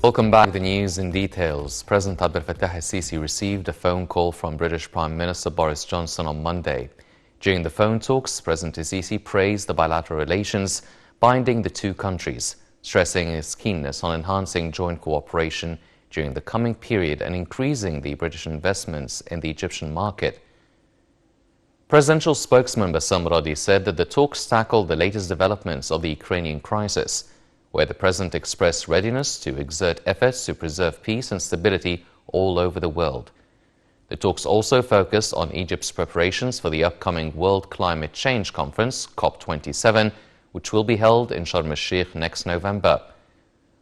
Welcome back to the news in details. President Abdel Fattah al-Sisi received a phone call from British Prime Minister Boris Johnson on Monday. During the phone talks, President al-Sisi praised the bilateral relations binding the two countries, stressing his keenness on enhancing joint cooperation during the coming period and increasing the British investments in the Egyptian market. Presidential spokesman Bassam Radi said that the talks tackled the latest developments of the Ukrainian crisis, where the president expressed readiness to exert efforts to preserve peace and stability all over the world. The talks also focused on Egypt's preparations for the upcoming World Climate Change Conference, COP27, which will be held in Sharm el-Sheikh next November.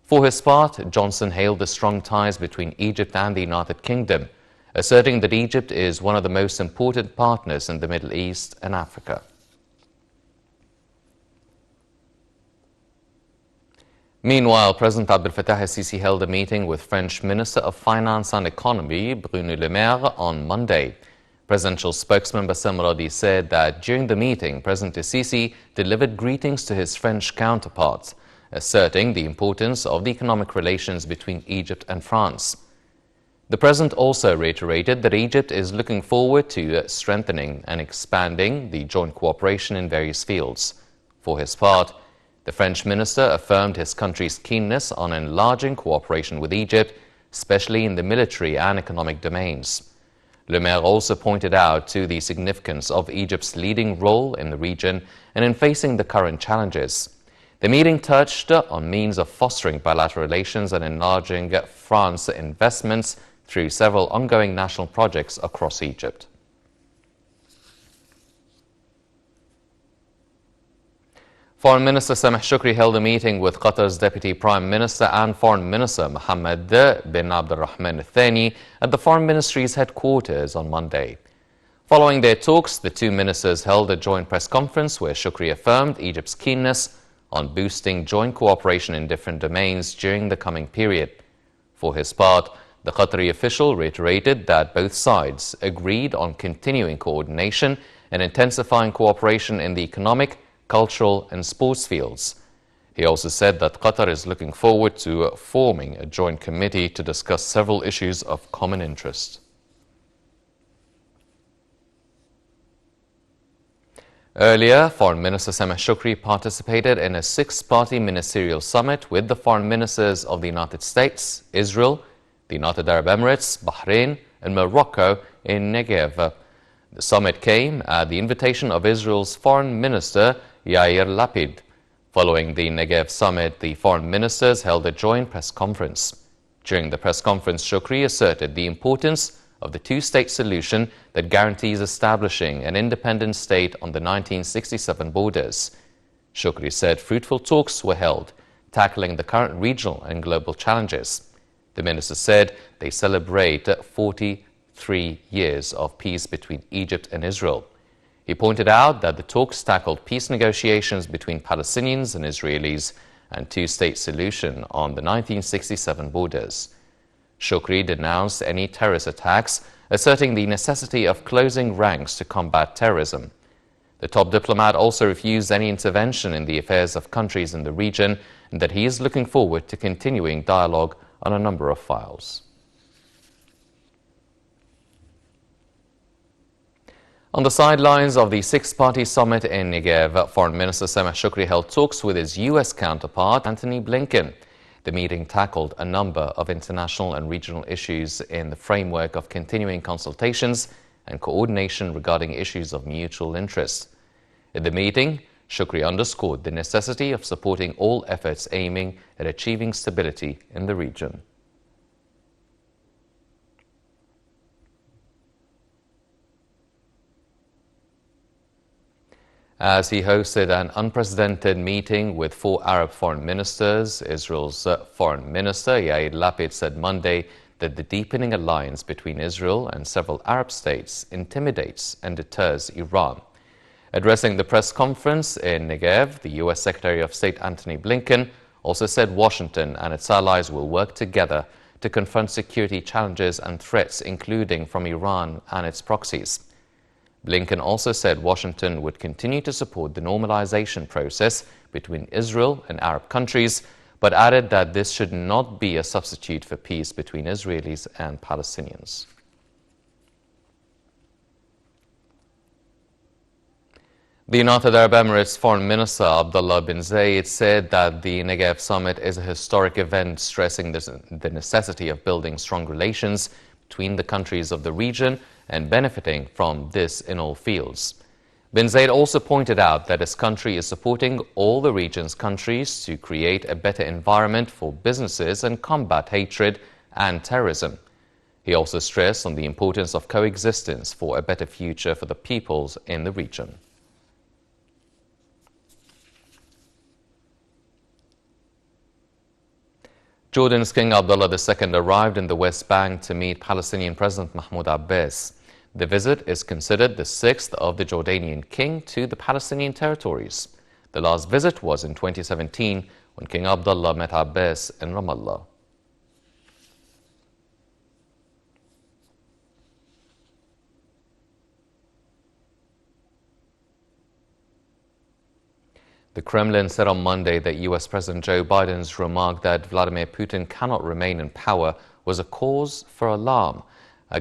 For his part, Johnson hailed the strong ties between Egypt and the United Kingdom, asserting that Egypt is one of the most important partners in the Middle East and Africa. Meanwhile, President Abdel Fattah al-Sisi held a meeting with French Minister of Finance and Economy, Bruno Le Maire, on Monday. Presidential spokesman Bassam Radi said that during the meeting, President al-Sisi delivered greetings to his French counterparts, asserting the importance of the economic relations between Egypt and France. The president also reiterated that Egypt is looking forward to strengthening and expanding the joint cooperation in various fields. For his part, the French minister affirmed his country's keenness on enlarging cooperation with Egypt, especially in the military and economic domains. Le Maire also pointed out to the significance of Egypt's leading role in the region and in facing the current challenges. The meeting touched on means of fostering bilateral relations and enlarging France's investments through several ongoing national projects across Egypt. Foreign Minister Sameh Shukri held a meeting with Qatar's Deputy Prime Minister and Foreign Minister Mohammed bin Abdulrahman Al Thani at the Foreign Ministry's headquarters on Monday. Following their talks, the two ministers held a joint press conference where Shukri affirmed Egypt's keenness on boosting joint cooperation in different domains during the coming period. For his part, the Qatari official reiterated that both sides agreed on continuing coordination and intensifying cooperation in the economic, cultural and sports fields. He also said that Qatar is looking forward to forming a joint committee to discuss several issues of common interest. Earlier, Foreign Minister Sameh Shukri participated in a six-party ministerial summit with the foreign ministers of the United States, Israel, the United Arab Emirates, Bahrain and Morocco in Negev. The summit came at the invitation of Israel's Foreign Minister Yair Lapid. Following the Negev summit, the foreign ministers held a joint press conference. During the press conference, Shukri asserted the importance of the two-state solution that guarantees establishing an independent state on the 1967 borders. Shukri said fruitful talks were held, tackling the current regional and global challenges. The minister said they celebrate 43 years of peace between Egypt and Israel. He pointed out that the talks tackled peace negotiations between Palestinians and Israelis and two-state solution on the 1967 borders. Shukri denounced any terrorist attacks, asserting the necessity of closing ranks to combat terrorism. The top diplomat also refused any intervention in the affairs of countries in the region and that he is looking forward to continuing dialogue on a number of files. On the sidelines of the six-party summit in Negev, Foreign Minister Sameh Shukri held talks with his U.S. counterpart, Antony Blinken. The meeting tackled a number of international and regional issues in the framework of continuing consultations and coordination regarding issues of mutual interest. At the meeting, Shukri underscored the necessity of supporting all efforts aiming at achieving stability in the region. As he hosted an unprecedented meeting with four Arab foreign ministers, Israel's foreign minister Yair Lapid said Monday that the deepening alliance between Israel and several Arab states intimidates and deters Iran. Addressing the press conference in Negev, the U.S. Secretary of State Antony Blinken also said Washington and its allies will work together to confront security challenges and threats, including from Iran and its proxies. Blinken also said Washington would continue to support the normalization process between Israel and Arab countries, but added that this should not be a substitute for peace between Israelis and Palestinians. The United Arab Emirates Foreign Minister Abdullah bin Zayed said that the Negev summit is a historic event, stressing the necessity of building strong relations between the countries of the region and benefiting from this in all fields. Bin Zayed also pointed out that his country is supporting all the region's countries to create a better environment for businesses and combat hatred and terrorism. He also stressed on the importance of coexistence for a better future for the peoples in the region. Jordan's King Abdullah II arrived in the West Bank to meet Palestinian President Mahmoud Abbas. The visit is considered the sixth of the Jordanian king to the Palestinian territories. The last visit was in 2017 when King Abdullah met Abbas in Ramallah. The Kremlin said on Monday that U.S. President Joe Biden's remark that Vladimir Putin cannot remain in power was a cause for alarm. A